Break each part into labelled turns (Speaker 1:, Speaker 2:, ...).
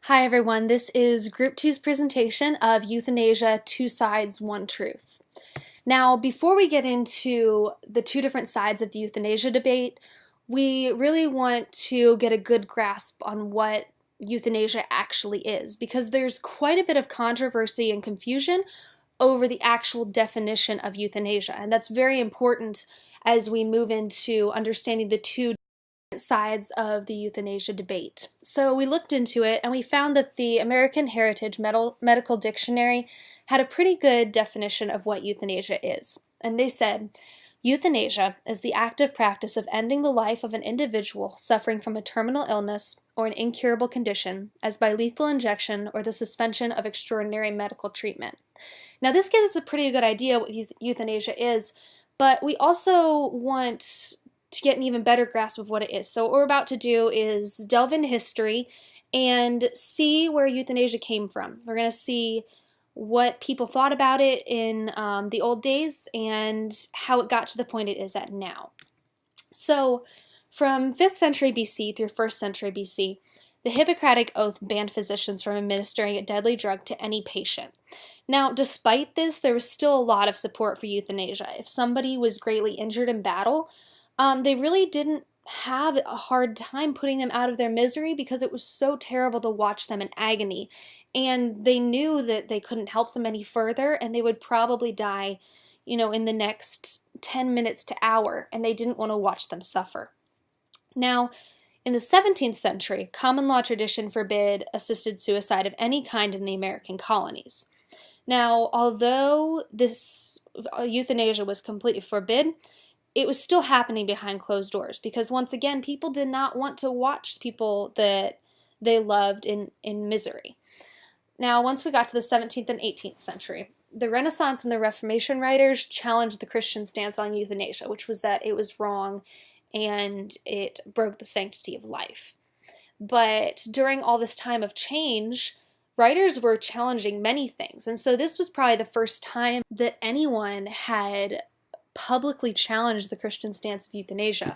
Speaker 1: Hi everyone, this is Group Two's presentation of Euthanasia, Two Sides, One Truth. Now, before we get into the two different sides of the euthanasia debate, we really want to get a good grasp on what euthanasia actually is, because there's quite a bit of controversy and confusion over the actual definition of euthanasia, and that's very important as we move into understanding the two sides of the euthanasia debate. So we looked into it and we found that the American Heritage Medical Dictionary had a pretty good definition of what euthanasia is. And they said, euthanasia is the active practice of ending the life of an individual suffering from a terminal illness or an incurable condition, as by lethal injection or the suspension of extraordinary medical treatment. Now, this gives us a pretty good idea what euthanasia is, but we also want to get an even better grasp of what it is. So what we're about to do is delve into history and see where euthanasia came from. We're going to see what people thought about it in the old days and how it got to the point it is at now. So from 5th century BC through 1st century BC, the Hippocratic Oath banned physicians from administering a deadly drug to any patient. Now, despite this, there was still a lot of support for euthanasia. If somebody was greatly injured in battle, they really didn't have a hard time putting them out of their misery because it was so terrible to watch them in agony. And they knew that they couldn't help them any further and they would probably die, in the next 10 minutes to hour, and they didn't want to watch them suffer. Now, in the 17th century, common law tradition forbid assisted suicide of any kind in the American colonies. Now, although this euthanasia was completely forbidden, it was still happening behind closed doors because, once again, people did not want to watch people that they loved in misery. Now, once we got to the 17th and 18th century, the Renaissance and the Reformation writers challenged the Christian stance on euthanasia, which was that it was wrong and it broke the sanctity of life. But during all this time of change, writers were challenging many things, and so this was probably the first time that anyone had publicly challenged the Christian stance of euthanasia.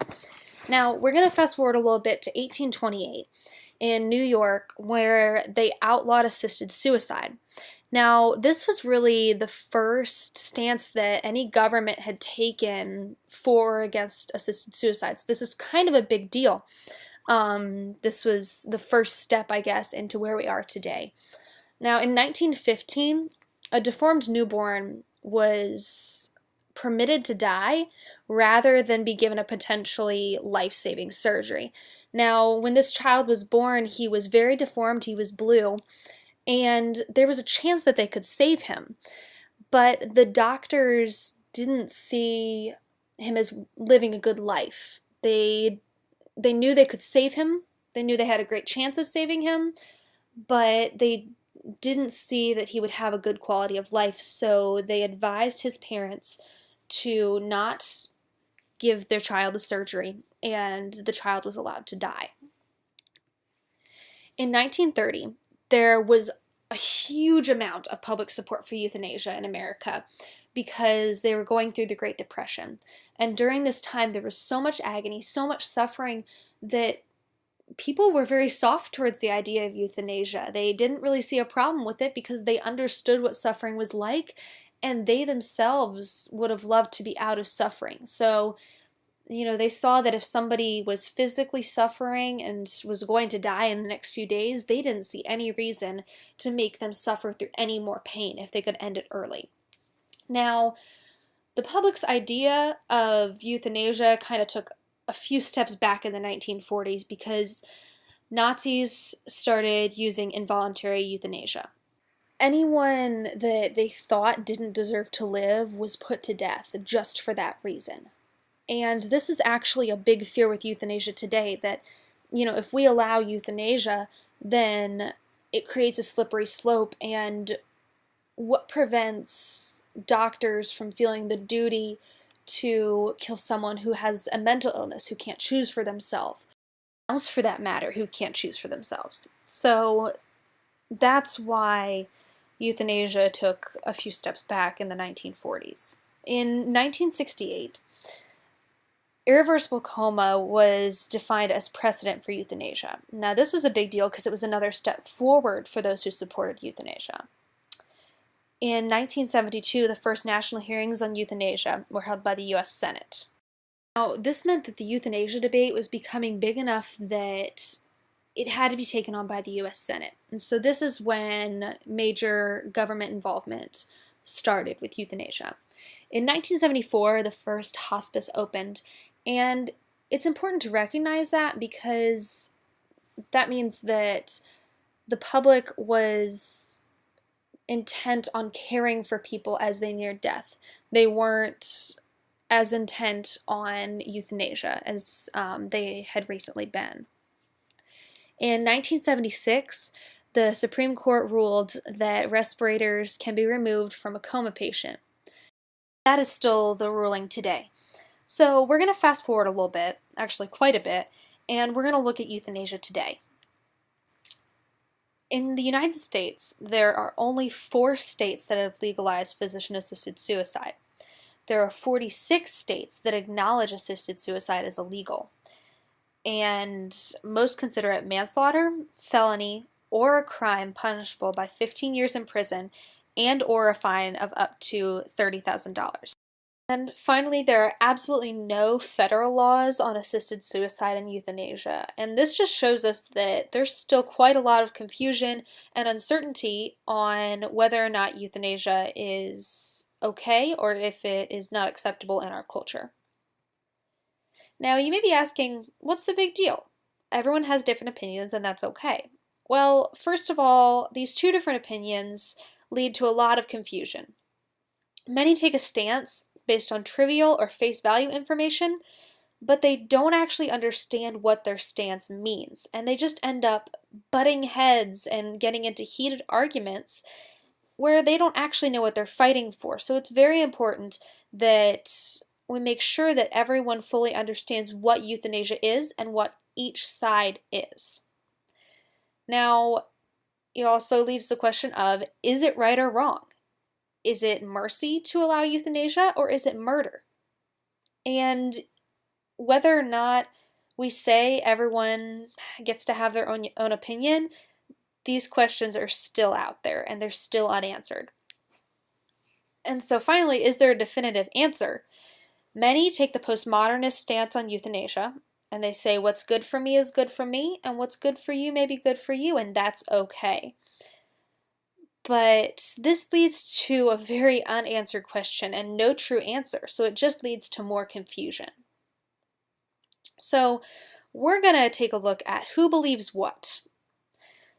Speaker 1: Now, we're going to fast forward a little bit to 1828 in New York, where they outlawed assisted suicide. Now, this was really the first stance that any government had taken for or against assisted suicide. So this is kind of a big deal. This was the first step, I guess, into where we are today. Now, in 1915, a deformed newborn was permitted to die rather than be given a potentially life-saving surgery. Now, when this child was born, he was very deformed, he was blue, and there was a chance that they could save him. But the doctors didn't see him as living a good life. They knew they could save him, they knew they had a great chance of saving him, but they didn't see that he would have a good quality of life, so they advised his parents to not give their child the surgery, and the child was allowed to die. In 1930, there was a huge amount of public support for euthanasia in America because they were going through the Great Depression. And during this time, there was so much agony, so much suffering, that people were very soft towards the idea of euthanasia. They didn't really see a problem with it because they understood what suffering was like, and they themselves would have loved to be out of suffering. So, they saw that if somebody was physically suffering and was going to die in the next few days, they didn't see any reason to make them suffer through any more pain if they could end it early. Now, the public's idea of euthanasia kind of took a few steps back in the 1940s because Nazis started using involuntary euthanasia. Anyone that they thought didn't deserve to live was put to death just for that reason. And this is actually a big fear with euthanasia today, that, if we allow euthanasia, then it creates a slippery slope, and what prevents doctors from feeling the duty to kill someone who has a mental illness, who can't choose for themselves, else for that matter, who can't choose for themselves. So that's why euthanasia took a few steps back in the 1940s. In 1968, irreversible coma was defined as precedent for euthanasia. Now, this was a big deal because it was another step forward for those who supported euthanasia. In 1972, the first national hearings on euthanasia were held by the U.S. Senate. Now, this meant that the euthanasia debate was becoming big enough that it had to be taken on by the U.S. Senate. And so this is when major government involvement started with euthanasia. In 1974, the first hospice opened, and it's important to recognize that because that means that the public was intent on caring for people as they neared death. They weren't as intent on euthanasia as they had recently been. In 1976, the Supreme Court ruled that respirators can be removed from a coma patient. That is still the ruling today. So we're going to fast forward a little bit, actually quite a bit, and we're going to look at euthanasia today. In the United States, there are only 4 states that have legalized physician-assisted suicide. There are 46 states that acknowledge assisted suicide as illegal, and most consider it manslaughter, felony, or a crime punishable by 15 years in prison and or a fine of up to $30,000. And finally, there are absolutely no federal laws on assisted suicide and euthanasia, and this just shows us that there's still quite a lot of confusion and uncertainty on whether or not euthanasia is okay or if it is not acceptable in our culture. Now, you may be asking, what's the big deal? Everyone has different opinions, and that's okay. Well, first of all, these 2 different opinions lead to a lot of confusion. Many take a stance based on trivial or face value information, but they don't actually understand what their stance means, and they just end up butting heads and getting into heated arguments where they don't actually know what they're fighting for. So it's very important that we make sure that everyone fully understands what euthanasia is and what each side is. Now, it also leaves the question of, is it right or wrong? Is it mercy to allow euthanasia, or is it murder? And whether or not we say everyone gets to have their own opinion, these questions are still out there and they're still unanswered. And so finally, is there a definitive answer? Many take the postmodernist stance on euthanasia, and they say what's good for me is good for me, and what's good for you may be good for you, and that's okay. But this leads to a very unanswered question and no true answer, so it just leads to more confusion. So we're going to take a look at who believes what.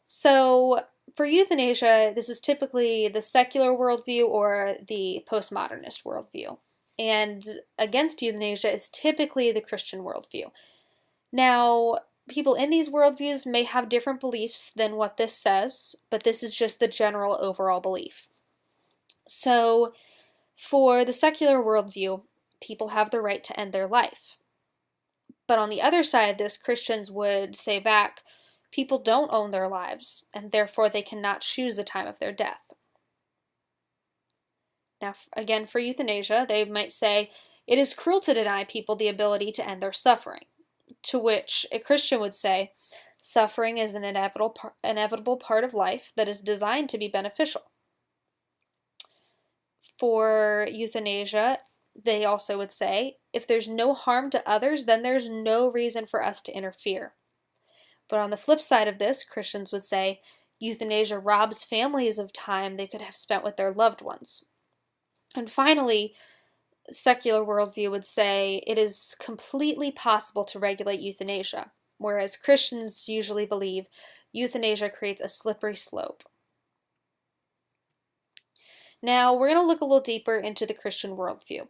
Speaker 1: So for euthanasia, this is typically the secular worldview or the postmodernist worldview. And against euthanasia is typically the Christian worldview. Now, people in these worldviews may have different beliefs than what this says, but this is just the general overall belief. So, for the secular worldview, people have the right to end their life. But on the other side of this, Christians would say back, people don't own their lives, and therefore they cannot choose the time of their death. Now, again, for euthanasia, they might say, it is cruel to deny people the ability to end their suffering. To which a Christian would say, suffering is an inevitable part of life that is designed to be beneficial. For euthanasia, they also would say, if there's no harm to others, then there's no reason for us to interfere. But on the flip side of this, Christians would say, euthanasia robs families of time they could have spent with their loved ones. And finally, secular worldview would say it is completely possible to regulate euthanasia, whereas Christians usually believe euthanasia creates a slippery slope. Now, we're going to look a little deeper into the Christian worldview.